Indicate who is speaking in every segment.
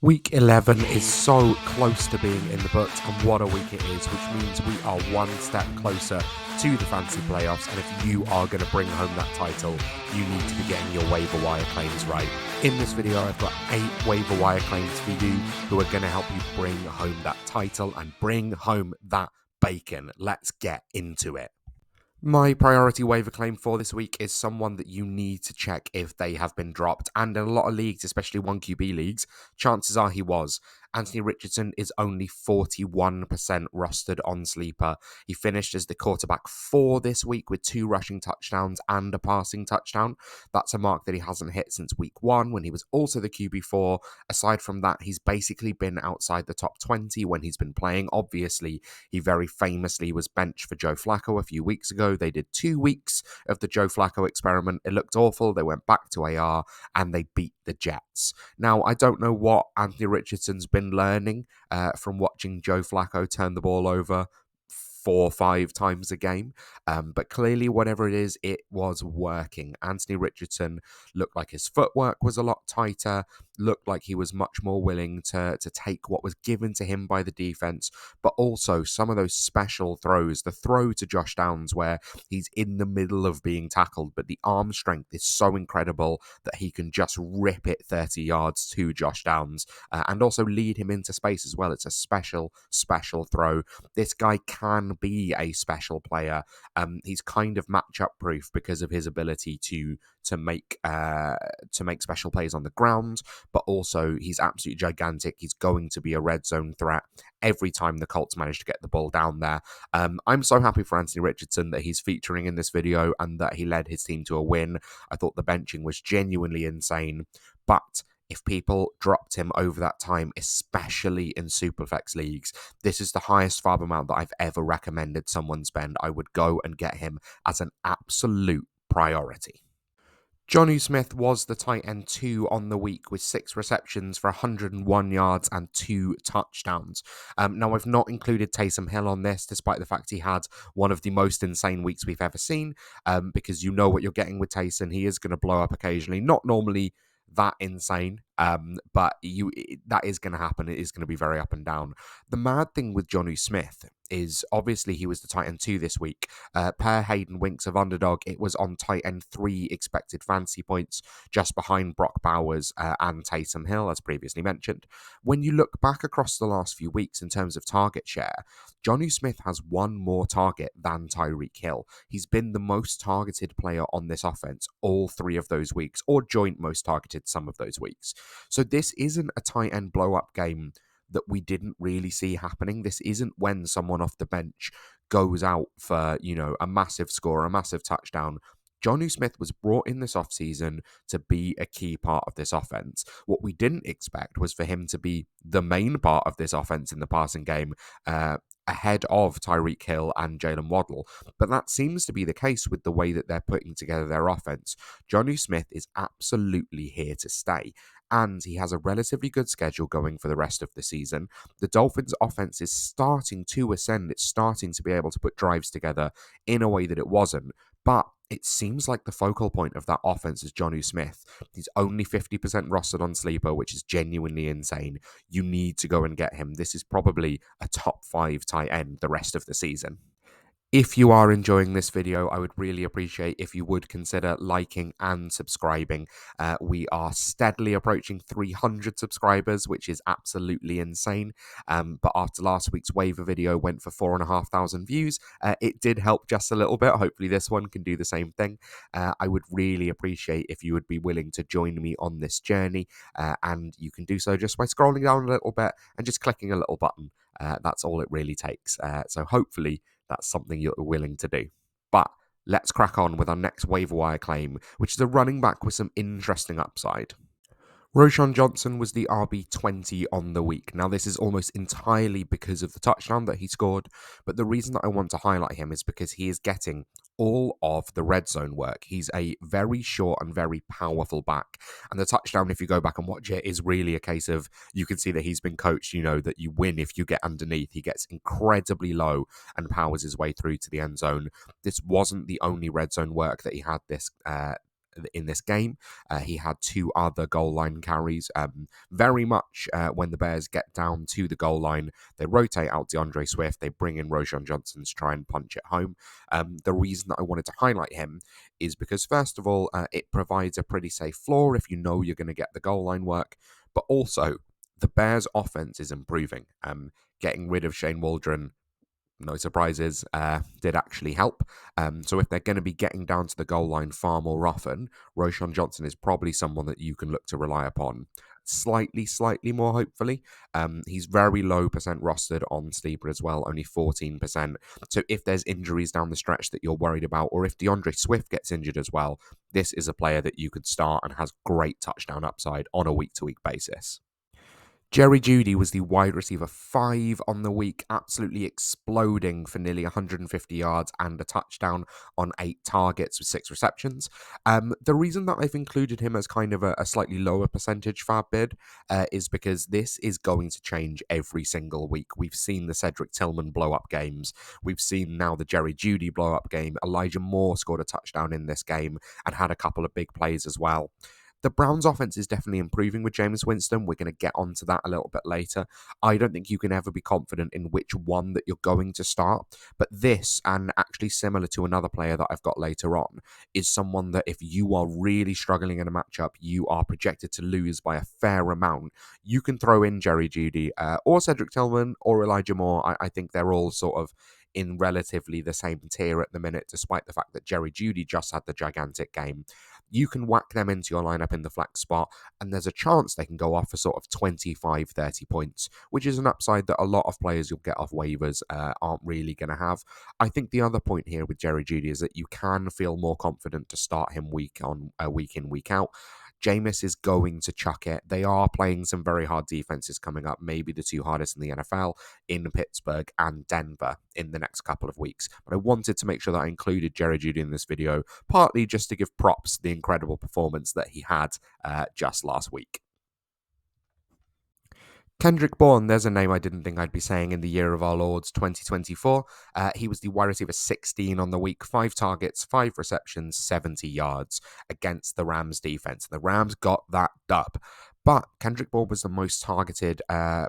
Speaker 1: Week 11 is so close to being in the books, and what a week it is, which means we are one step closer to the fantasy playoffs. And if you are going to bring home that title, you need to be getting your waiver wire claims right. In this video, I've got 8 waiver wire claims for you who are going to help you bring home that title and bring home that bacon. Let's get into it. My priority waiver claim for this week is someone that you need to check if they have been dropped. And in a lot of leagues, especially 1QB leagues, chances are he was. Anthony Richardson is only 41% rostered on Sleeper. He finished as the quarterback 4 this week with 2 rushing touchdowns and a passing touchdown. That's a mark that he hasn't hit since week 1 when he was also the QB4. Aside from that, he's basically been outside the top 20 when he's been playing. Obviously, he very famously was benched for Joe Flacco a few weeks ago. They did 2 weeks of the Joe Flacco experiment. It looked awful. They went back to AR and they beat the Jets. Now, I don't know what Anthony Richardson's been learning from watching Joe Flacco turn the ball over 4 or 5 times a game. But clearly, whatever it is, it was working. Anthony Richardson looked like his footwork was a lot tighter, looked like he was much more willing to take what was given to him by the defense, but also some of those special throws, the throw to Josh Downs where he's in the middle of being tackled, but the arm strength is so incredible that he can just rip it 30 yards to Josh Downs and also lead him into space as well. It's a special throw. This guy can be a special player. He's kind of matchup proof because of his ability to make special plays on the ground, but also he's absolutely gigantic. He's going to be a red zone threat every time the Colts manage to get the ball down there. I'm so happy for Anthony Richardson that he's featuring in this video and that he led his team to a win. I thought the benching was genuinely insane, but if people dropped him over that time, especially in Superflex leagues, this is the highest FAB amount that I've ever recommended someone spend. I would go and get him as an absolute priority. Jonnu Smith was the tight end 2 on the week with 6 receptions for 101 yards and 2 touchdowns. Now, I've not included Taysom Hill on this, despite the fact he had one of the most insane weeks we've ever seen, because you know what you're getting with Taysom. He is going to blow up occasionally, not normally that insane, but that is going to happen. It is going to be very up and down. The mad thing with Jonnu Smith is obviously he was the tight end 2 this week. Per Hayden Winks of Underdog, it was on tight end 3 expected fantasy points, just behind Brock Bowers and Taysom Hill, as previously mentioned. When you look back across the last few weeks in terms of target share, Jonnu Smith has 1 more target than Tyreek Hill. He's been the most targeted player on this offense all 3 of those weeks, or joint most targeted some of those weeks. So this isn't a tight end blow-up game that we didn't really see happening. This isn't when someone off the bench goes out for, a massive score, a massive touchdown. Jonnu Smith was brought in this offseason to be a key part of this offense. What we didn't expect was for him to be the main part of this offense in the passing game, ahead of Tyreek Hill and Jalen Waddle. But that seems to be the case with the way that they're putting together their offense. Jonnu Smith is absolutely here to stay, and he has a relatively good schedule going for the rest of the season. The Dolphins' offense is starting to ascend. It's starting to be able to put drives together in a way that it wasn't. But it seems like the focal point of that offense is Jonnu Smith. He's only 50% rostered on Sleeper, which is genuinely insane. You need to go and get him. This is probably a top 5 tight end the rest of the season. If you are enjoying this video, I would really appreciate if you would consider liking and subscribing. We are steadily approaching 300 subscribers, which is absolutely insane. But after last week's waiver video went for 4,500 views, it did help just a little bit. Hopefully this one can do the same thing. I would really appreciate if you would be willing to join me on this journey. And you can do so just by scrolling down a little bit and just clicking a little button. That's all it really takes. So hopefully that's something you're willing to do. But let's crack on with our next waiver wire claim, which is a running back with some interesting upside. Roschon Johnson was the RB20 on the week. Now, this is almost entirely because of the touchdown that he scored, but the reason that I want to highlight him is because he is getting all of the red zone work. He's a very short and very powerful back, and the touchdown, if you go back and watch it, is really a case of, you can see that he's been coached, that you win if you get underneath. He gets incredibly low and powers his way through to the end zone. This wasn't the only red zone work that he had in this game. He had 2 other goal line carries. Very much when the Bears get down to the goal line, they rotate out DeAndre Swift. They bring in Roschon Johnson to try and punch it home. The reason that I wanted to highlight him is because, first of all, it provides a pretty safe floor if you know you're going to get the goal line work, but also the Bears' offense is improving. Getting rid of Shane Waldron, no surprises, did actually help. So if they're going to be getting down to the goal line far more often, Roschon Johnson is probably someone that you can look to rely upon. Slightly more, hopefully. He's very low percent rostered on Sleeper as well, only 14%. So if there's injuries down the stretch that you're worried about, or if DeAndre Swift gets injured as well, this is a player that you could start and has great touchdown upside on a week-to-week basis. Jeudy was the wide receiver 5 on the week, absolutely exploding for nearly 150 yards and a touchdown on 8 targets with 6 receptions. The reason that I've included him as kind of a slightly lower percentage fab bid is because this is going to change every single week. We've seen the Cedric Tillman blow-up games. We've seen now the Jeudy blow-up game. Elijah Moore scored a touchdown in this game and had a couple of big plays as well. The Browns' offense is definitely improving with Jameis Winston. We're going to get onto that a little bit later. I don't think you can ever be confident in which one that you're going to start. But this, and actually similar to another player that I've got later on, is someone that if you are really struggling in a matchup, you are projected to lose by a fair amount, you can throw in Jeudy or Cedric Tillman or Elijah Moore. I think they're all sort of in relatively the same tier at the minute, despite the fact that Jeudy just had the gigantic game. You can whack them into your lineup in the flex spot, and there's a chance they can go off for sort of 25, 30 points, which is an upside that a lot of players you'll get off waivers aren't really going to have. I think the other point here with Jeudy is that you can feel more confident to start him week in, week out. Jameis is going to chuck it. They are playing some very hard defenses coming up, maybe the 2 hardest in the NFL, in Pittsburgh and Denver in the next couple of weeks. But I wanted to make sure that I included Jeudy in this video, partly just to give props to the incredible performance that he had just last week. Kendrick Bourne, there's a name I didn't think I'd be saying in the year of our Lords 2024. He was the wide receiver 16 on the week, 5 targets, 5 receptions, 70 yards against the Rams defense. The Rams got that dub. But Kendrick Bourne was the most targeted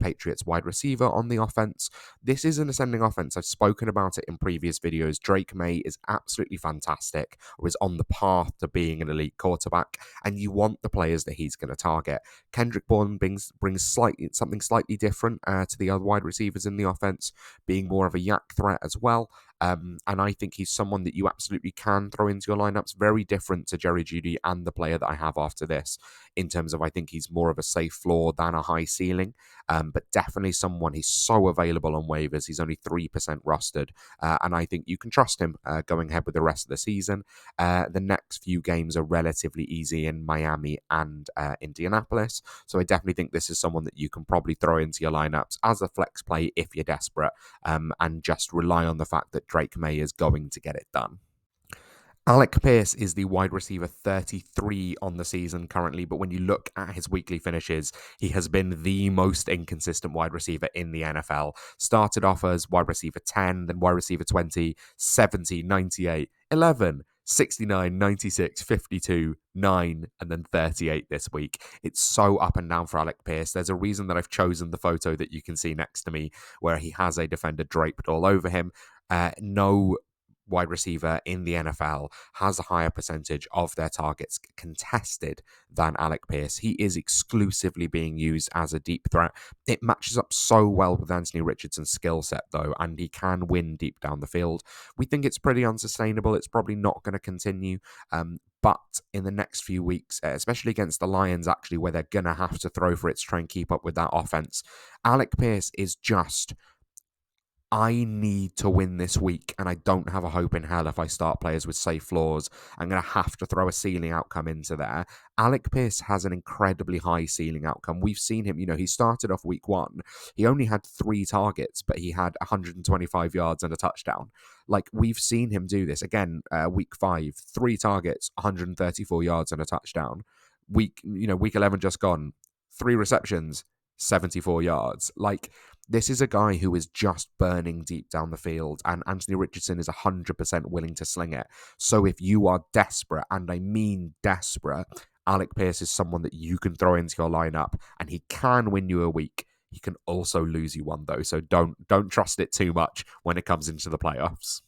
Speaker 1: Patriots wide receiver on the offense. This is an ascending offense. I've spoken about it in previous videos. Drake May is absolutely fantastic, or is on the path to being an elite quarterback, and you want the players that he's going to target. Kendrick Bourne brings something slightly different to the other wide receivers in the offense, being more of a yak threat as well. And I think he's someone that you absolutely can throw into your lineups. Very different to Jeudy and the player that I have after this, in terms of I think he's more of a safe floor than a high ceiling. But definitely someone, he's so available on waivers. He's only 3% rostered. And I think you can trust him going ahead with the rest of the season. The next few games are relatively easy in Miami and Indianapolis. So I definitely think this is someone that you can probably throw into your lineups as a flex play if you're desperate, and just rely on the fact that Drake May is going to get it done. Alec Pierce is the wide receiver 33 on the season currently, but when you look at his weekly finishes, he has been the most inconsistent wide receiver in the NFL. Started off as wide receiver 10, then wide receiver 20, 70, 98, 11, 69, 96, 52, 9, and then 38 this week. It's so up and down for Alec Pierce. There's a reason that I've chosen the photo that you can see next to me, where he has a defender draped all over him. No wide receiver in the NFL has a higher percentage of their targets contested than Alec Pierce. He is exclusively being used as a deep threat. It matches up so well with Anthony Richardson's skill set, though, and he can win deep down the field. We think it's pretty unsustainable. It's probably not going to continue. But in the next few weeks, especially against the Lions, actually, where they're going to have to throw for it to try and keep up with that offense, Alec Pierce is just, I need to win this week, and I don't have a hope in hell if I start players with safe floors. I'm going to have to throw a ceiling outcome into there. Alec Pierce has an incredibly high ceiling outcome. We've seen him, he started off week 1. He only had 3 targets, but he had 125 yards and a touchdown. Like, we've seen him do this. Again, week 5, 3 targets, 134 yards and a touchdown. Week 11 just gone, 3 receptions, 74 yards. Like, This is a guy who is just burning deep down the field, and Anthony Richardson is 100% willing to sling it. So if you are desperate, and I mean desperate, Alec Pierce is someone that you can throw into your lineup, and he can win you a week. He can also lose you one, though, so don't trust it too much when it comes into the playoffs.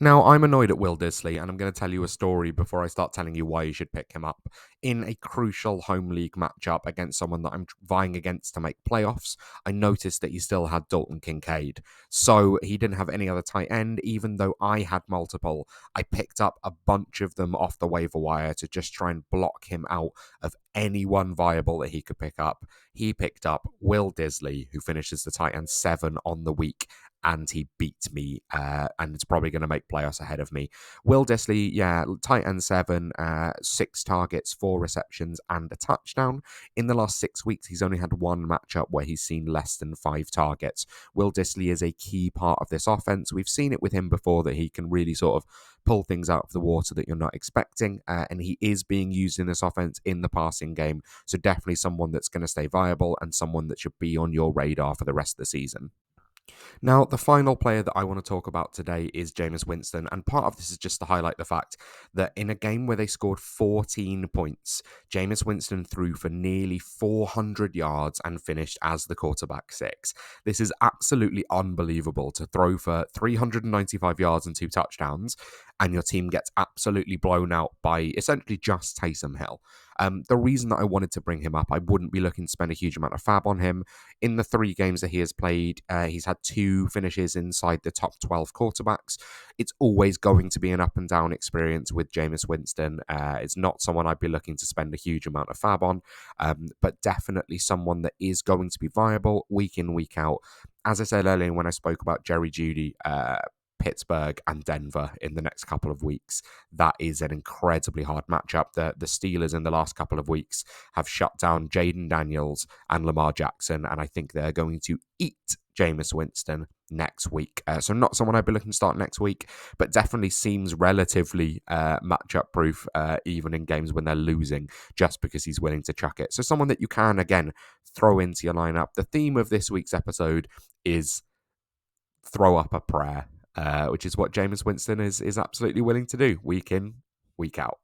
Speaker 1: Now, I'm annoyed at Will Disley, and I'm going to tell you a story before I start telling you why you should pick him up. In a crucial home league matchup against someone that I'm vying against to make playoffs, I noticed that he still had Dalton Kincaid. So he didn't have any other tight end, even though I had multiple. I picked up a bunch of them off the waiver wire to just try and block him out of anyone viable that he could pick up. He picked up Will Disley, who finishes the tight end 7 on the week, and he beat me, and it's probably going to make playoffs ahead of me. Will Disley, yeah, tight end 7, 6 targets, 4 receptions, and a touchdown. In the last 6 weeks, he's only had one matchup where he's seen less than 5 targets. Will Disley is a key part of this offense. We've seen it with him before that he can really sort of pull things out of the water that you're not expecting, and he is being used in this offense in the passing game. So definitely someone that's going to stay viable and someone that should be on your radar for the rest of the season. Now, the final player that I want to talk about today is Jameis Winston, and part of this is just to highlight the fact that in a game where they scored 14 points, Jameis Winston threw for nearly 400 yards and finished as the quarterback 6. This is absolutely unbelievable to throw for 395 yards and 2 touchdowns, and your team gets absolutely blown out by essentially just Taysom Hill. The reason that I wanted to bring him up, I wouldn't be looking to spend a huge amount of fab on him. In the 3 games that he has played, he's had 2 finishes inside the top 12 quarterbacks. It's always going to be an up and down experience with Jameis Winston. It's not someone I'd be looking to spend a huge amount of fab on, but definitely someone that is going to be viable week in, week out. As I said earlier when I spoke about Jeudy, Pittsburgh and Denver in the next couple of weeks, that is an incredibly hard matchup. The Steelers in the last couple of weeks have shut down Jaden Daniels and Lamar Jackson, and I think they're going to eat Jameis Winston next week. So not someone I'd be looking to start next week, but definitely seems relatively matchup proof, even in games when they're losing, just because he's willing to chuck it. So someone that you can, again, throw into your lineup. The theme of this week's episode is throw up a prayer. Which is what Jameis Winston is absolutely willing to do week in, week out.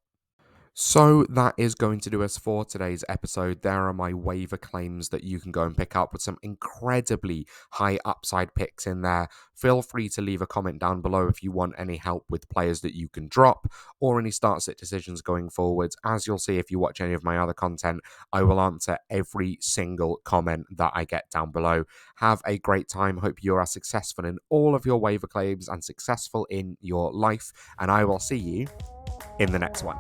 Speaker 1: So that is going to do us for today's episode. There are my waiver claims that you can go and pick up with some incredibly high upside picks in there. Feel free to leave a comment down below if you want any help with players that you can drop or any start-sit decisions going forwards. As you'll see if you watch any of my other content, I will answer every single comment that I get down below. Have a great time. Hope you are successful in all of your waiver claims and successful in your life. And I will see you in the next one.